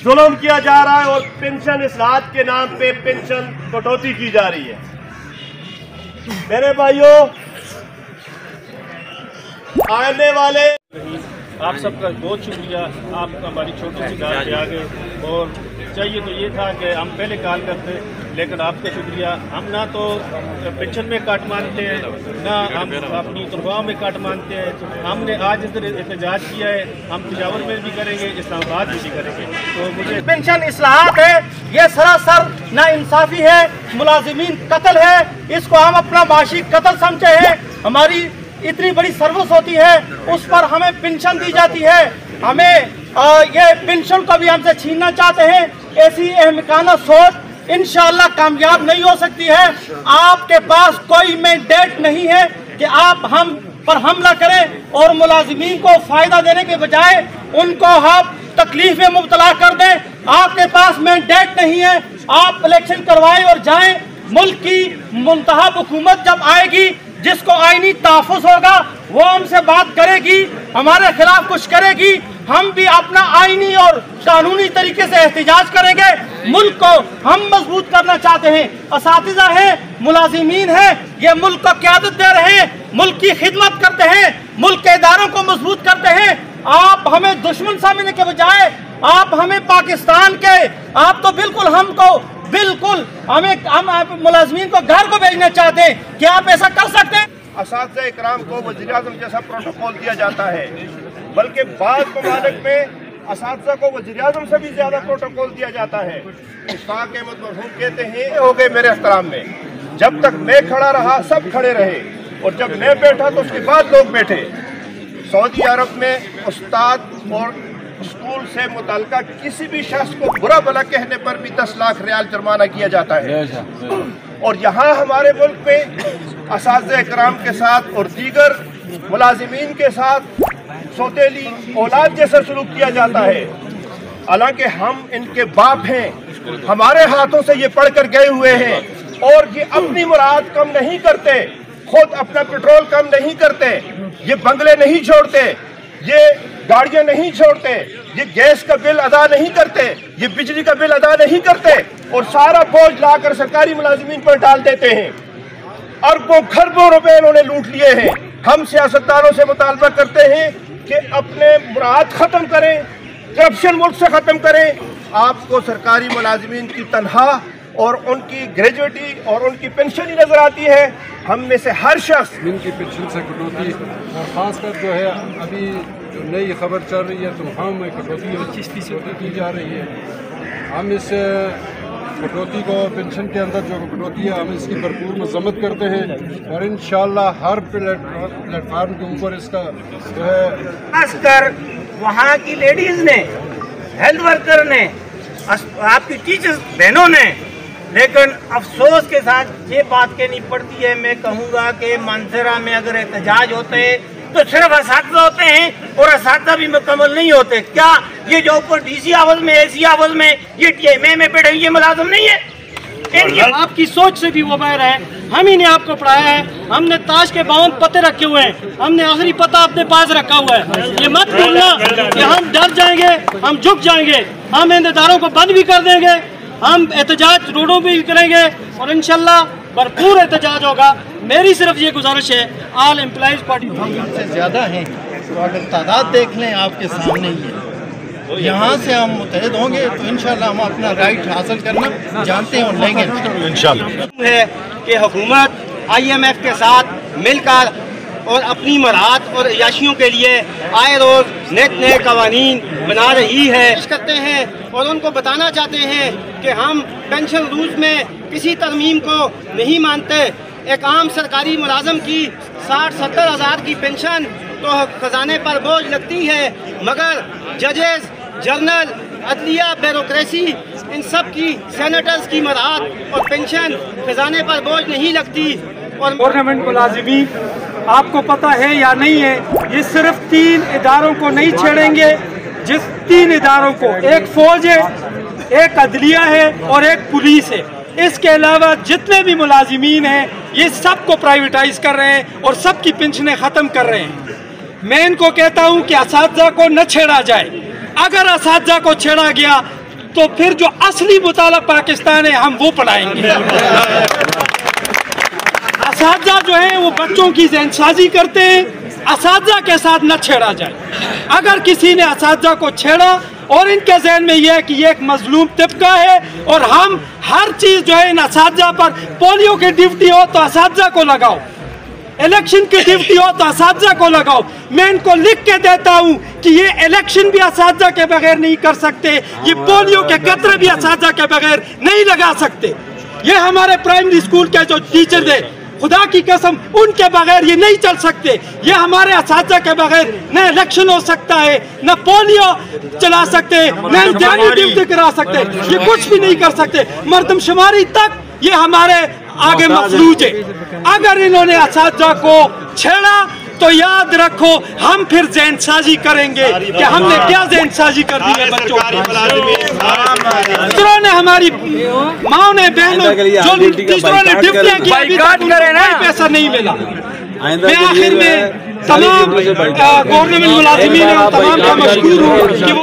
जुल्म किया जा रहा है और पेंशन इस्लाहत के नाम पे पेंशन कटौती की जा रही है। मेरे भाइयों, आने वाले आप सबका बहुत शुक्रिया, आप हमारी छोटी सी गाँव पे आ गए। और चाहिए तो ये था कि हम पहले कॉल करते, लेकिन आपका शुक्रिया। हम ना तो पेंशन में काट मानते हैं, ना हम अपनी तनख्वाह में काट मानते हैं। हमने आज इधर एहतजाज किया है, हम पेशावर में भी करेंगे, इस्लामाबाद में भी करेंगे। तो मुझे पेंशन इस्लाहत है, ये सरासर नाइंसाफी है, मुलाजिमीन कत्ल है, इसको हम अपना माशी कत्ल समझे हैं। हमारी इतनी बड़ी सर्विस होती है, उस पर हमें पेंशन दी जाती है, हमें ये पेंशन को भी हमसे छीनना चाहते हैं। ऐसी अहमकाना सोच इंशाअल्लाह कामयाब नहीं हो सकती है। आपके पास कोई मैंडेट नहीं है कि आप हम पर हमला करें और मुलाजिमीन को फायदा देने के बजाय उनको हम तकलीफ में मुब्तला कर दें। आपके पास मैंडेट नहीं है, आप इलेक्शन करवाएं और जाएं। मुल्क की मुंतखब हुकूमत जब आएगी, जिसको आईनी तहफ़्फ़ुज़ होगा, वो हमसे बात करेगी, हमारे खिलाफ कुछ करेगी, हम भी अपना आईनी और कानूनी तरीके से एहतजाज करेंगे। मुल्क को हम मजबूत करना चाहते हैं, असातिज़ा हैं, मुलाजिमीन हैं, ये मुल्क को क़यादत दे रहे हैं, मुल्क की खिदमत करते हैं, मुल्क के इदारों को मजबूत करते हैं। आप हमें दुश्मन समझने के बजाय आप हमें पाकिस्तान के, आप तो बिल्कुल हमको हम मुलाजिमीन को घर को भेजना चाहते हैं। क्या आप ऐसा कर सकते हैं? असातिज़ा इकराम को वज़ीर-ए-आज़म जैसा प्रोटोकॉल दिया जाता है, बल्कि बाद ममालिक में असातिज़ा को वज़ीर-ए-आज़म से भी ज़्यादा प्रोटोकॉल दिया जाता है। इशफाक़ अहमद मरहूम कहते हैं, हो गए मेरे एहतराम में, जब तक मैं खड़ा रहा सब खड़े रहे, और जब मैं बैठा तो उसके बाद लोग बैठे। सऊदी अरब में उस्ताद और स्कूल से मुताल्लिका किसी भी शख्स को बुरा भला कहने पर भी 10 लाख रियाल जुर्माना किया जाता है। और यहाँ हमारे मुल्क में असातिज़ा इकराम के साथ और दीगर मुलाजिमीन के साथ सौतेली औलाद जैसा सलूक किया जाता है। हालांकि हम इनके बाप हैं, हमारे हाथों से ये पढ़ कर गए हुए हैं, और ये अपनी मुराद कम नहीं करते, खुद अपना पेट्रोल कम नहीं करते, ये बंगले नहीं छोड़ते, ये गाड़ियां नहीं छोड़ते, ये गैस का बिल अदा नहीं करते, ये बिजली का बिल अदा नहीं करते, और सारा बोझ लाकर सरकारी मुलाजिमीन पर डाल देते हैं। अरबों खरबों रुपए इन्होंने लूट लिए हैं। हम सियासतदानों से मुतालबा करते हैं कि अपने मुराद खत्म करें, करप्शन मुल्क से खत्म करें। आपको सरकारी मुलाजिमीन की तनख्वाह और उनकी ग्रेजुएटी और उनकी पेंशन ही नजर आती है। हम में से हर शख्स इनकी पेंशन से कटौती, और ख़ासकर जो है अभी जो नई खबर चल रही है तनख्वाह में कटौती 25% की जा रही है। हम इस कटौती को, पेंशन के अंदर जो कटौती है, हम इसकी भरपूर मजम्मत करते हैं, और इंशाअल्लाह हर प्लेटफार्म के ऊपर इसका जो है, खासकर वहाँ की लेडीज़ ने, हेल्थ वर्कर ने, आपकी टीचर्स बहनों ने, लेकिन अफसोस के साथ ये बात कहनी पड़ती है, मैं कहूँगा कि मानसरा में अगर एहतजाज होते हैं तो सिर्फ असातिज़ा होते हैं, और असातिज़ा भी मुकम्मल नहीं होते। क्या ये जो ऊपर डीसी हाउस में, एसी हाउस में, ये टीएमए में बैठे ये मुलाजिम नहीं है? आपकी सोच से भी वो बाहर है। हम ही ने आपको पढ़ाया है, हमने ताश के 52 पत्ते रखे हुए हैं, हमने आखिरी पत्ता अपने पास रखा हुआ है। ये मत भूलना कि हम डर जाएंगे, हम झुक जाएंगे, हम इन इदारों को बंद भी कर देंगे, हम एहतजाज रोडों पे भी करेंगे, और इंशाल्लाह भरपूर एहतजाज होगा। मेरी सिर्फ ये गुजारिश है, ऑल एम्प्लॉइज पार्टी से ज़्यादा हैं, तो अगर तादाद देख लें आपके सामने ही है, यहाँ से हम मुतहद होंगे तो इंशाल्लाह हम अपना राइट हासिल करना जानते हैं और लेंगे इंशाल्लाह। है कि हुकूमत IMF के साथ मिलकर और अपनी मराहत और अयाशियों के लिए आए रोज़ नए कवानीन बना रही है करते हैं, और उनको बताना चाहते हैं कि हम पेंशन रूल्स में किसी तरमीम को नहीं मानते। एक आम सरकारी मुलाजम की 60-70 हज़ार की पेंशन तो खजाने पर बोझ लगती है, मगर जजेस, जर्नल, अदलिया, ब्यूरोक्रेसी, इन सब की, सेनेटर्स की मराहत और पेंशन खजाने पर बोझ नहीं लगती। और गवर्नमेंट मुलाजिमीन, आपको पता है या नहीं है, ये सिर्फ 3 इदारों को नहीं छेड़ेंगे जिस 3 इदारों को, एक फौज है, एक अदलिया है और एक पुलिस है, इसके अलावा जितने भी मुलाजिमीन हैं ये सबको प्राइवेटाइज कर रहे हैं और सबकी पेंशनें ख़त्म कर रहे हैं। मैं इनको कहता हूं कि असातिज़ा को न छेड़ा जाए। अगर असातिज़ा को छेड़ा गया तो फिर जो असली मुताला पाकिस्तान है हम वो पढ़ाएंगे। असातिज़ा जो है वो बच्चों की ज़हनसाजी करते हैं, असातिज़ा के साथ न छेड़ा जाए। अगर किसी ने असातिज़ा को छेड़ा और इनके जहन में यह है कि ये एक मजलूम तबका है और हम हर चीज़ जो है इन असातिज़ा पर, पोलियो की ड्यूटी हो तो असातिज़ा को लगाओ, इलेक्शन की ड्यूटी हो तो असातिज़ा को लगाओ। मैं इनको लिख के देता हूं कि ये इलेक्शन भी असातिज़ा के बगैर नहीं कर सकते, ये पोलियो के कतरे भी असातिज़ा के बगैर नहीं लगा सकते। ये हमारे प्राइमरी स्कूल के जो टीचर थे, खुदा की कसम उनके बगैर ये नहीं चल सकते। ये हमारे असातिज़ा के बगैर न इलेक्शन हो सकता है, न पोलियो चला सकते, न इम्तिहानी ड्यूटी करा सकते, ये कुछ भी नहीं कर सकते। मर्दमशुमारी तक ये हमारे आगे मफलूज है। अगर इन्होंने असातिज़ा को छेड़ा तो याद रखो हम फिर ज़हनसाजी करेंगे कि हमने क्या ज़हनसाजी कर दी है बच्चों की। टीचरों ने, हमारी माओ ने, बहनों, जो टीचरों ने ड्यूटियाँ की, अभी तक उनको कोई पैसा नहीं मिला। मैं आखिर में तमाम गवर्नमेंट मुलाजिमीन और तमाम का मशकूर हूँ कि